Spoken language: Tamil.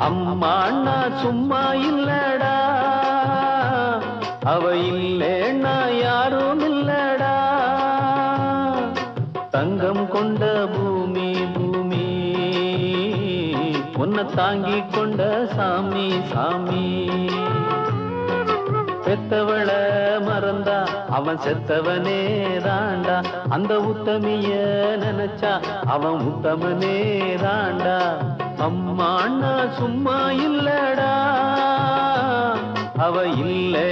அம்மா அண்ணா சும்மா இல்லடா, அவ இல்லேன்னா யாரும் இல்லடா. தங்கம் கொண்ட பூமி பூமி, உன்னை தாங்கி கொண்ட சாமி சாமி. பெத்தவள மறந்தா அவன் செத்தவனே தாண்டா, அந்த உத்தமிய நினைச்சா அவன் உத்தமனே தாண்டா. அம்மா அண்ணா சும்மா இல்லடா, அவ இல்லை